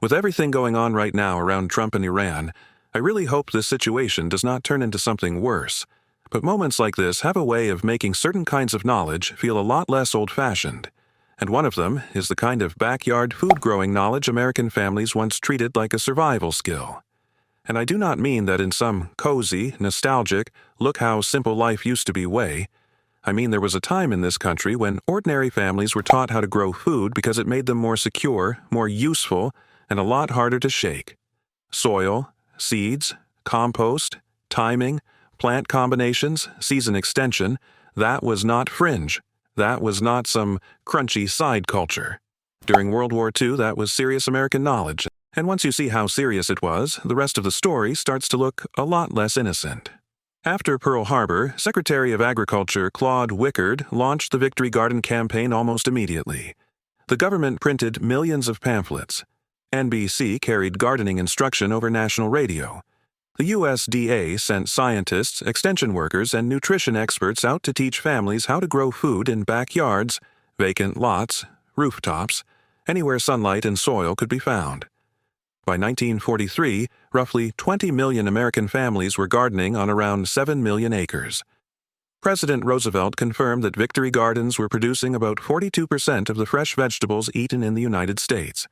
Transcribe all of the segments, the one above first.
With everything going on right now around Trump and Iran, I really hope this situation does not turn into something worse. But moments like this have a way of making certain kinds of knowledge feel a lot less old-fashioned. And one of them is the kind of backyard food-growing knowledge American families once treated like a survival skill. And I do not mean that in some cozy, nostalgic, look-how-simple-life-used-to-be way. I mean there was a time in this country when ordinary families were taught how to grow food because it made them more secure, more useful, and a lot harder to shake. Soil, seeds, compost, timing, plant combinations, season extension, that was not fringe. That was not some crunchy side culture. During World War II, that was serious American knowledge. And once you see how serious it was, the rest of the story starts to look a lot less innocent. After Pearl Harbor, Secretary of Agriculture Claude Wickard launched the Victory Garden campaign almost immediately. The government printed millions of pamphlets. NBC carried gardening instruction over national radio. The USDA sent scientists, extension workers, and nutrition experts out to teach families how to grow food in backyards, vacant lots, rooftops, anywhere sunlight and soil could be found. By 1943, roughly 20 million American families were gardening on around 7 million acres. President Roosevelt confirmed that Victory Gardens were producing about 42% of the fresh vegetables eaten in the United States.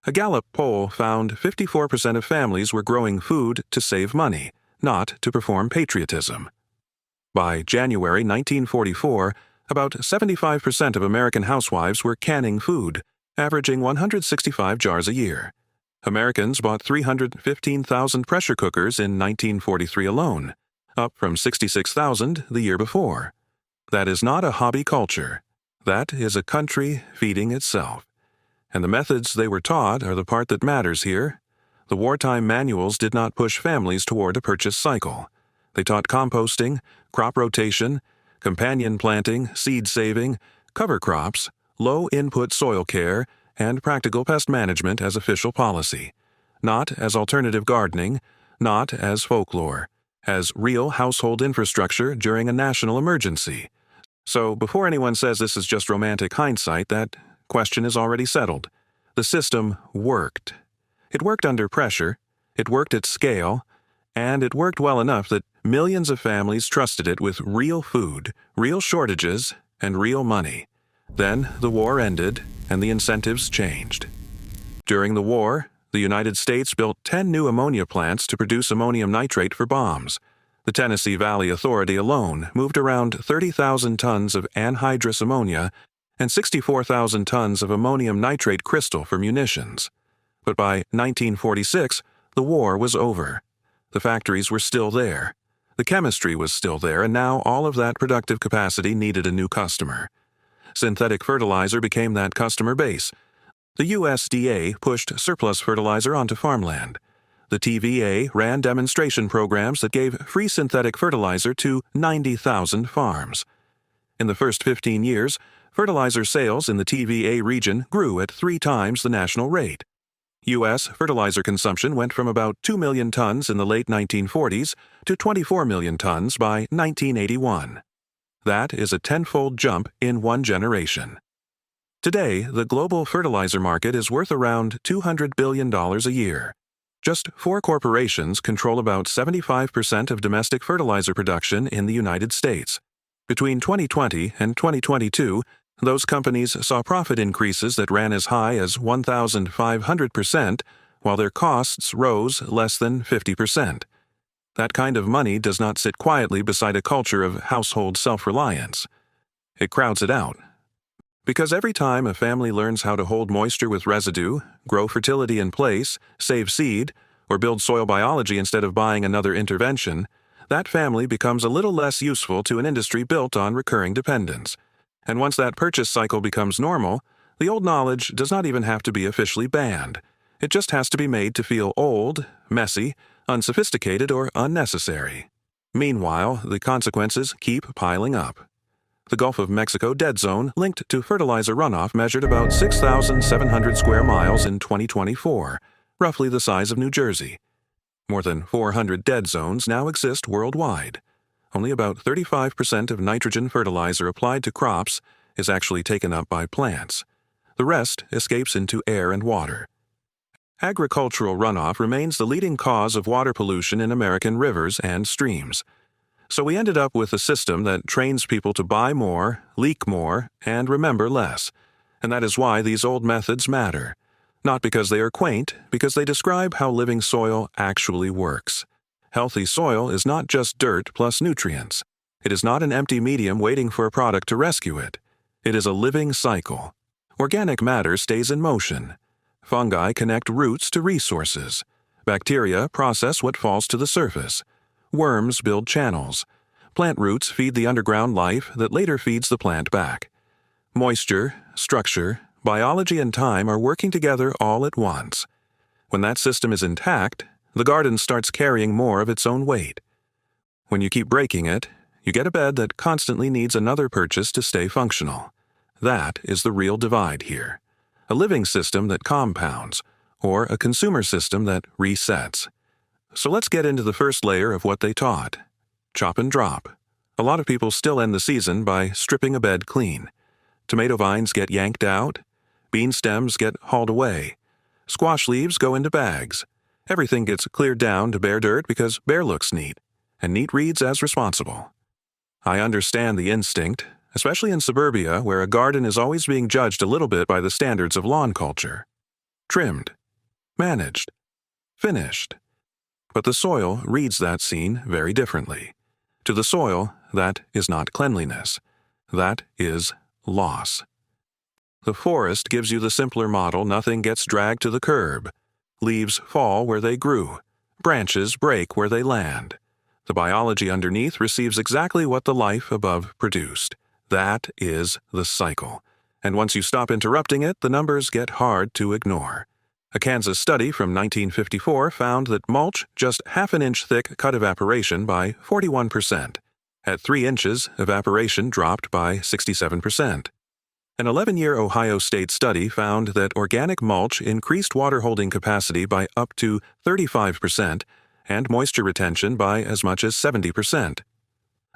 A Gallup poll found 54% of families were growing food to save money, not to perform patriotism. By January 1944, about 75% of American housewives were canning food, averaging 165 jars a year. Americans bought 315,000 pressure cookers in 1943 alone, up from 66,000 the year before. That is not a hobby culture. That is a country feeding itself. And the methods they were taught are the part that matters here. The wartime manuals did not push families toward a purchase cycle. They taught composting, crop rotation, companion planting, seed saving, cover crops, low-input soil care, and practical pest management as official policy. Not as alternative gardening, not as folklore, as real household infrastructure during a national emergency. So before anyone says this is just romantic hindsight, that question is already settled. The system worked. It worked under pressure, it worked at scale, and it worked well enough that millions of families trusted it with real food, real shortages, and real money. Then the war ended, and the incentives changed. During the war, the United States built 10 new ammonia plants to produce ammonium nitrate for bombs. The Tennessee Valley Authority alone moved around 30,000 tons of anhydrous ammonia and 64,000 tons of ammonium nitrate crystal for munitions. But by 1946, the war was over. The factories were still there. The chemistry was still there, and now all of that productive capacity needed a new customer. Synthetic fertilizer became that customer base. The USDA pushed surplus fertilizer onto farmland. The TVA ran demonstration programs that gave free synthetic fertilizer to 90,000 farms. In the first 15 years, fertilizer sales in the TVA region grew at 3 times the national rate. U.S. fertilizer consumption went from about 2 million tons in the late 1940s to 24 million tons by 1981. That is a tenfold jump in one generation. Today, the global fertilizer market is worth around $200 billion a year. Just 4 corporations control about 75% of domestic fertilizer production in the United States. Between 2020 and 2022, those companies saw profit increases that ran as high as 1,500%, while their costs rose less than 50%. That kind of money does not sit quietly beside a culture of household self-reliance. It crowds it out. Because every time a family learns how to hold moisture with residue, grow fertility in place, save seed, or build soil biology instead of buying another intervention, that family becomes a little less useful to an industry built on recurring dependence. And once that purchase cycle becomes normal, the old knowledge does not even have to be officially banned. It just has to be made to feel old, messy, unsophisticated, or unnecessary. Meanwhile, the consequences keep piling up. The Gulf of Mexico dead zone linked to fertilizer runoff measured about 6,700 square miles in 2024, roughly the size of New Jersey. More than 400 dead zones now exist worldwide. Only about 35% of nitrogen fertilizer applied to crops is actually taken up by plants. The rest escapes into air and water. agricultural runoff remains the leading cause of water pollution in American rivers and streams. So we ended up with a system that trains people to buy more, leak more, and remember less. And that is why these old methods matter. Not because they are quaint, because they describe how living soil actually works. Healthy soil is not just dirt plus nutrients. It is not an empty medium waiting for a product to rescue it. It is a living cycle. Organic matter stays in motion. Fungi connect roots to resources. Bacteria process what falls to the surface. Worms build channels. Plant roots feed the underground life that later feeds the plant back. Moisture, structure, biology, and time are working together all at once. When that system is intact, the garden starts carrying more of its own weight. When you keep breaking it, you get a bed that constantly needs another purchase to stay functional. That is the real divide here. A living system that compounds, or a consumer system that resets. So let's get into the first layer of what they taught. Chop and drop. A lot of people still end the season by stripping a bed clean. Tomato vines get yanked out. Bean stems get hauled away. Squash leaves go into bags. Everything gets cleared down to bare dirt because bare looks neat, and neat reads as responsible. I understand the instinct, especially in suburbia where a garden is always being judged a little bit by the standards of lawn culture. Trimmed, managed, finished. But the soil reads that scene very differently. To the soil, that is not cleanliness. That is loss. The forest gives you the simpler model: nothing gets dragged to the curb. Leaves fall where they grew. Branches break where they land. The biology underneath receives exactly what the life above produced. That is the cycle. And once you stop interrupting it, the numbers get hard to ignore. A Kansas study from 1954 found that mulch just half an inch thick cut evaporation by 41%. At 3 inches, evaporation dropped by 67%. An 11-year Ohio State study found that organic mulch increased water holding capacity by up to 35% and moisture retention by as much as 70%.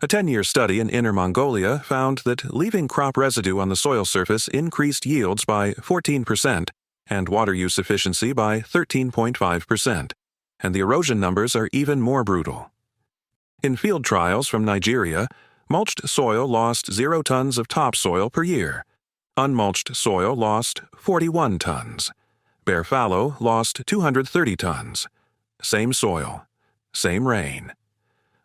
A 10-year study in Inner Mongolia found that leaving crop residue on the soil surface increased yields by 14% and water use efficiency by 13.5%. And the erosion numbers are even more brutal. In field trials from Nigeria, mulched soil lost 0 tons of topsoil per year. Unmulched soil lost 41 tons. Bare fallow lost 230 tons. Same soil, same rain.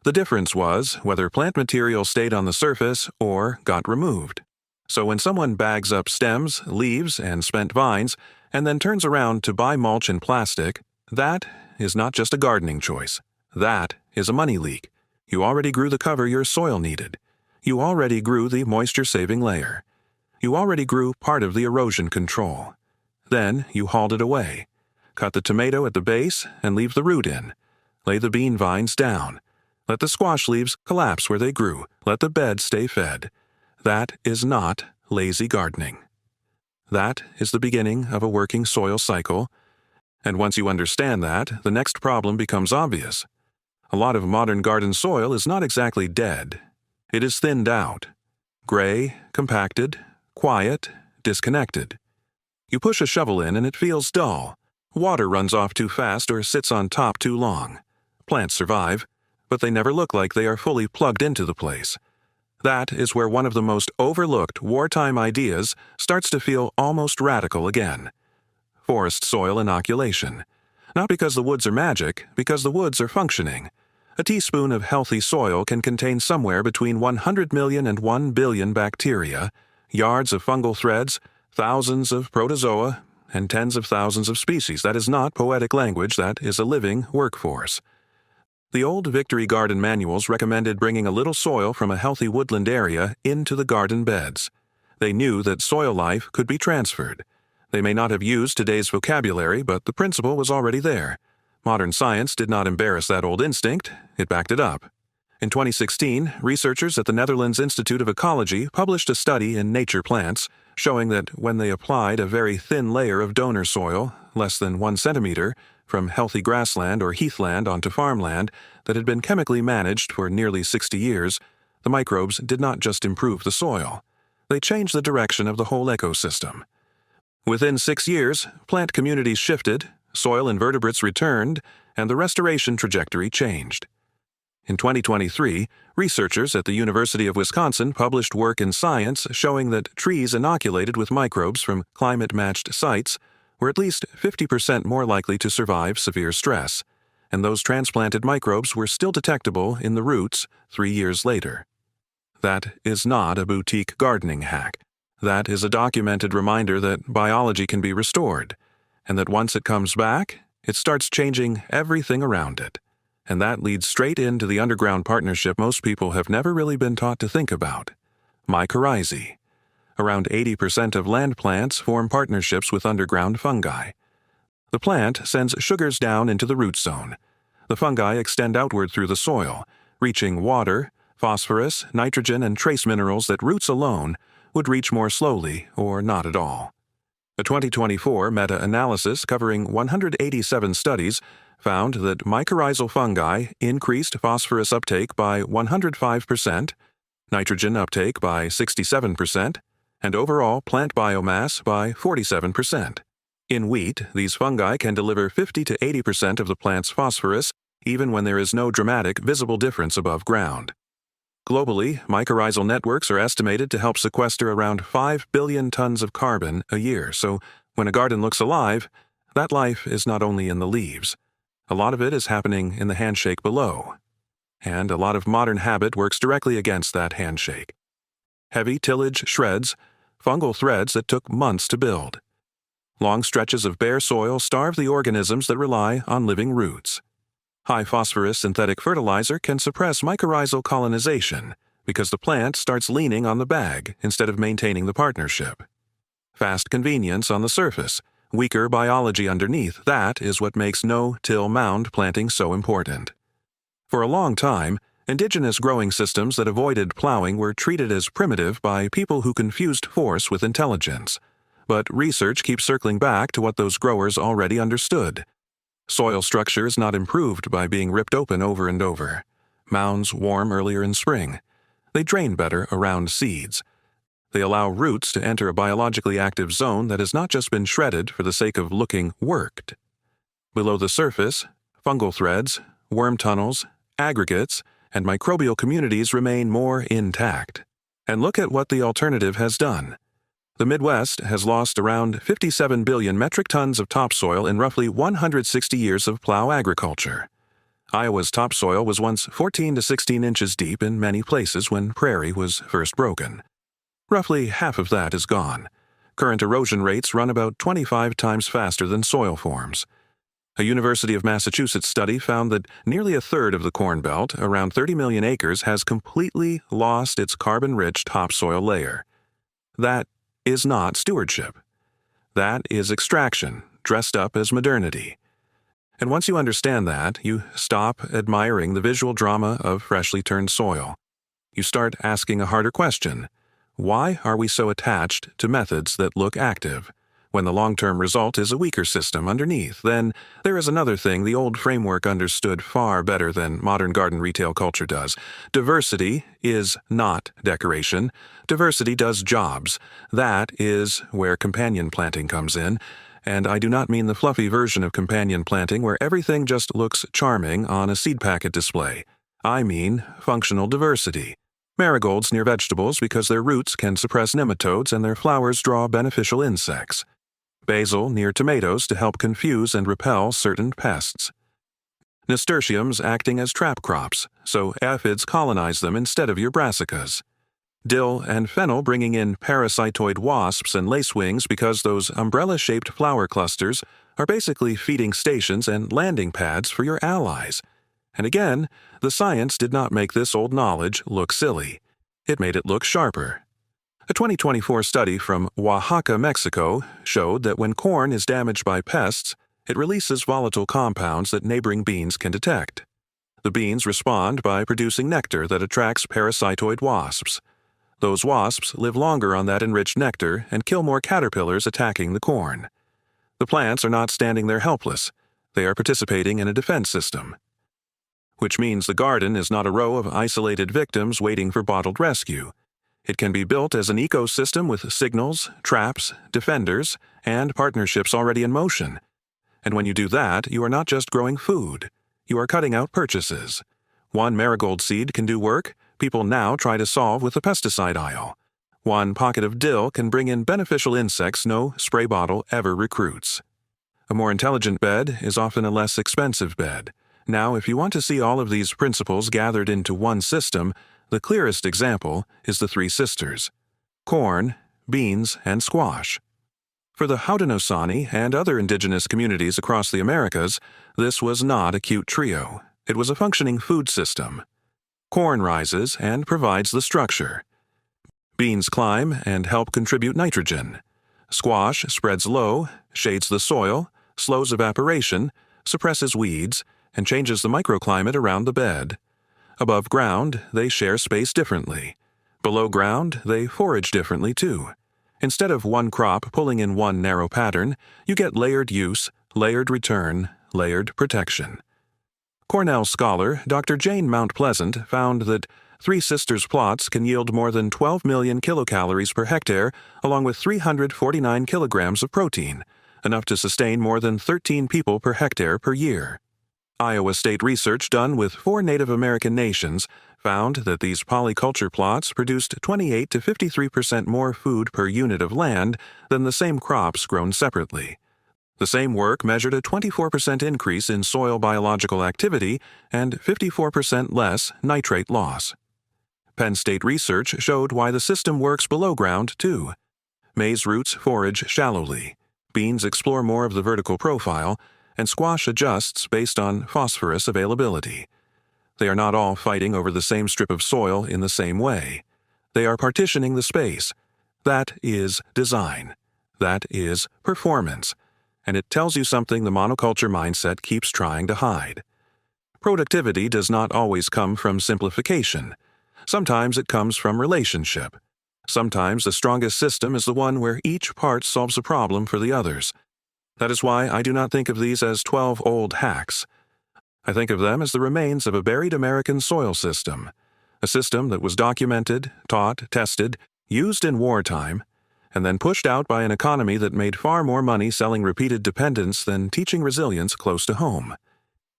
The difference was whether plant material stayed on the surface or got removed. So when someone bags up stems, leaves, and spent vines, and then turns around to buy mulch in plastic, that is not just a gardening choice. That is a money leak. You already grew the cover your soil needed. You already grew the moisture-saving layer. You already grew part of the erosion control. Then you hauled it away. Cut the tomato at the base and leave the root in. Lay the bean vines down. Let the squash leaves collapse where they grew. Let the bed stay fed. That is not lazy gardening. That is the beginning of a working soil cycle. And once you understand that, the next problem becomes obvious. A lot of modern garden soil is not exactly dead. It is thinned out. Gray, compacted, quiet, disconnected. You push a shovel in and it feels dull. Water runs off too fast or sits on top too long. Plants survive, but they never look like they are fully plugged into the place. That is where one of the most overlooked wartime ideas starts to feel almost radical again. Forest soil inoculation. Not because the woods are magic, because the woods are functioning. A teaspoon of healthy soil can contain somewhere between 100 million and 1 billion bacteria, yards of fungal threads, thousands of protozoa, and tens of thousands of species. That is not poetic language, that is a living workforce. The old Victory Garden manuals recommended bringing a little soil from a healthy woodland area into the garden beds. They knew that soil life could be transferred. They may not have used today's vocabulary, but the principle was already there. Modern science did not embarrass that old instinct, it backed it up. In 2016, researchers at the Netherlands Institute of Ecology published a study in Nature Plants showing that when they applied a very thin layer of donor soil, less than 1 centimeter, from healthy grassland or heathland onto farmland that had been chemically managed for nearly 60 years, the microbes did not just improve the soil. They changed the direction of the whole ecosystem. Within 6 years, plant communities shifted, soil invertebrates returned, and the restoration trajectory changed. In 2023, researchers at the University of Wisconsin published work in Science showing that trees inoculated with microbes from climate-matched sites were at least 50% more likely to survive severe stress, and those transplanted microbes were still detectable in the roots 3 years later. That is not a boutique gardening hack. That is a documented reminder that biology can be restored, and that once it comes back, it starts changing everything around it. And that leads straight into the underground partnership most people have never really been taught to think about: mycorrhizae. Around 80% of land plants form partnerships with underground fungi. The plant sends sugars down into the root zone. The fungi extend outward through the soil, reaching water, phosphorus, nitrogen, and trace minerals that roots alone would reach more slowly or not at all. A 2024 meta-analysis covering 187 studies found that mycorrhizal fungi increased phosphorus uptake by 105%, nitrogen uptake by 67%, and overall plant biomass by 47%. In wheat, these fungi can deliver 50 to 80% of the plant's phosphorus, even when there is no dramatic visible difference above ground. Globally, mycorrhizal networks are estimated to help sequester around 5 billion tons of carbon a year, so when a garden looks alive, that life is not only in the leaves. A lot of it is happening in the handshake below. And a lot of modern habit works directly against that handshake. Heavy tillage shreds fungal threads that took months to build. Long stretches of bare soil starve the organisms that rely on living roots. High-phosphorus synthetic fertilizer can suppress mycorrhizal colonization because the plant starts leaning on the bag instead of maintaining the partnership. Fast convenience on the surface, weaker biology underneath, that is what makes no-till mound planting so important. For a long time, indigenous growing systems that avoided plowing were treated as primitive by people who confused force with intelligence. But research keeps circling back to what those growers already understood. Soil structure is not improved by being ripped open over and over. Mounds warm earlier in spring. They drain better around seeds. They allow roots to enter a biologically active zone that has not just been shredded for the sake of looking worked. Below the surface, fungal threads, worm tunnels, aggregates, and microbial communities remain more intact. And look at what the alternative has done. The Midwest has lost around 57 billion metric tons of topsoil in roughly 160 years of plow agriculture. Iowa's topsoil was once 14 to 16 inches deep in many places when prairie was first broken. Roughly half of that is gone. Current erosion rates run about 25 times faster than soil forms. A University of Massachusetts study found that nearly a third of the Corn Belt, around 30 million acres, has completely lost its carbon-rich topsoil layer. That is not stewardship. That is extraction, dressed up as modernity. And once you understand that, you stop admiring the visual drama of freshly turned soil. You start asking a harder question. Why are we so attached to methods that look active? When the long-term result is a weaker system underneath, then there is another thing the old framework understood far better than modern garden retail culture does. Diversity is not decoration. Diversity does jobs. That is where companion planting comes in. And I do not mean the fluffy version of companion planting where everything just looks charming on a seed packet display. I mean functional diversity. Marigolds near vegetables because their roots can suppress nematodes and their flowers draw beneficial insects. Basil near tomatoes to help confuse and repel certain pests. Nasturtiums acting as trap crops, so aphids colonize them instead of your brassicas. Dill and fennel bringing in parasitoid wasps and lacewings because those umbrella-shaped flower clusters are basically feeding stations and landing pads for your allies. And again, the science did not make this old knowledge look silly. It made it look sharper. A 2024 study from Oaxaca, Mexico, showed that when corn is damaged by pests, it releases volatile compounds that neighboring beans can detect. The beans respond by producing nectar that attracts parasitoid wasps. Those wasps live longer on that enriched nectar and kill more caterpillars attacking the corn. The plants are not standing there helpless. They are participating in a defense system. Which means the garden is not a row of isolated victims waiting for bottled rescue. It can be built as an ecosystem with signals, traps, defenders, and partnerships already in motion. And when you do that, you are not just growing food. You are cutting out purchases. One marigold seed can do work people now try to solve with the pesticide aisle. One pocket of dill can bring in beneficial insects no spray bottle ever recruits. A more intelligent bed is often a less expensive bed. Now, if you want to see all of these principles gathered into one system, the clearest example is the three sisters: corn, beans, and squash. For the Haudenosaunee and other indigenous communities across the Americas, this was not a cute trio. It was a functioning food system. Corn rises and provides the structure. Beans climb and help contribute nitrogen. Squash spreads low, shades the soil, slows evaporation, suppresses weeds, and changes the microclimate around the bed. Above ground, they share space differently. Below ground, they forage differently too. Instead of one crop pulling in one narrow pattern, you get layered use, layered return, layered protection. Cornell scholar Dr. Jane Mount Pleasant found that Three Sisters plots can yield more than 12 million kilocalories per hectare, along with 349 kilograms of protein, enough to sustain more than 13 people per hectare per year. Iowa State research done with 4 Native American nations found that these polyculture plots produced 28 to 53% more food per unit of land than the same crops grown separately. The same work measured a 24% increase in soil biological activity and 54% less nitrate loss. Penn State research showed why the system works below ground, too. Maize roots forage shallowly, beans explore more of the vertical profile, and squash adjusts based on phosphorus availability. They are not all fighting over the same strip of soil in the same way. They are partitioning the space. That is design. That is performance. And it tells you something the monoculture mindset keeps trying to hide. Productivity does not always come from simplification. Sometimes it comes from relationship. Sometimes the strongest system is the one where each part solves a problem for the others. That is why I do not think of these as 12 old hacks. I think of them as the remains of a buried American soil system, a system that was documented, taught, tested, used in wartime, and then pushed out by an economy that made far more money selling repeated dependence than teaching resilience close to home.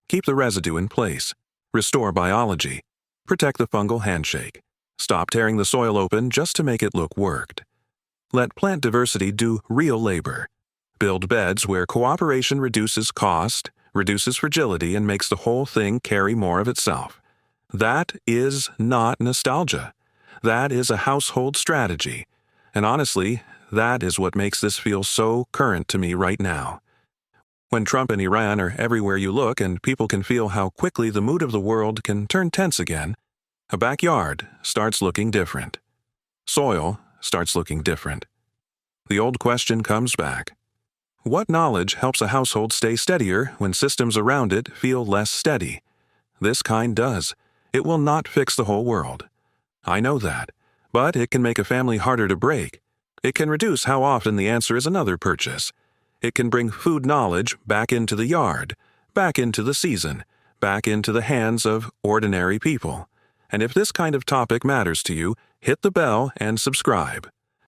Keep the residue in place. Restore biology. Protect the fungal handshake. Stop tearing the soil open just to make it look worked. Let plant diversity do real labor. Build beds where cooperation reduces cost, reduces fragility, and makes the whole thing carry more of itself. That is not nostalgia. That is a household strategy. And honestly, that is what makes this feel so current to me right now. When Trump and Iran are everywhere you look and people can feel how quickly the mood of the world can turn tense again, a backyard starts looking different. Soil starts looking different. The old question comes back. What knowledge helps a household stay steadier when systems around it feel less steady? This kind does. It will not fix the whole world. I know that. But it can make a family harder to break. It can reduce how often the answer is another purchase. It can bring food knowledge back into the yard, back into the season, back into the hands of ordinary people. And if this kind of topic matters to you, hit the bell and subscribe.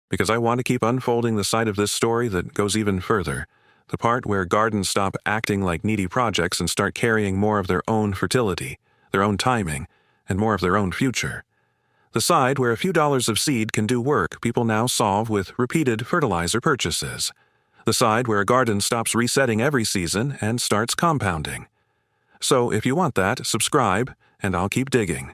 Because I want to keep unfolding the side of this story that goes even further, the part where gardens stop acting like needy projects and start carrying more of their own fertility, their own timing, and more of their own future. The side where a few dollars of seed can do work people now solve with repeated fertilizer purchases. The side where a garden stops resetting every season and starts compounding. So if you want that, subscribe, and I'll keep digging.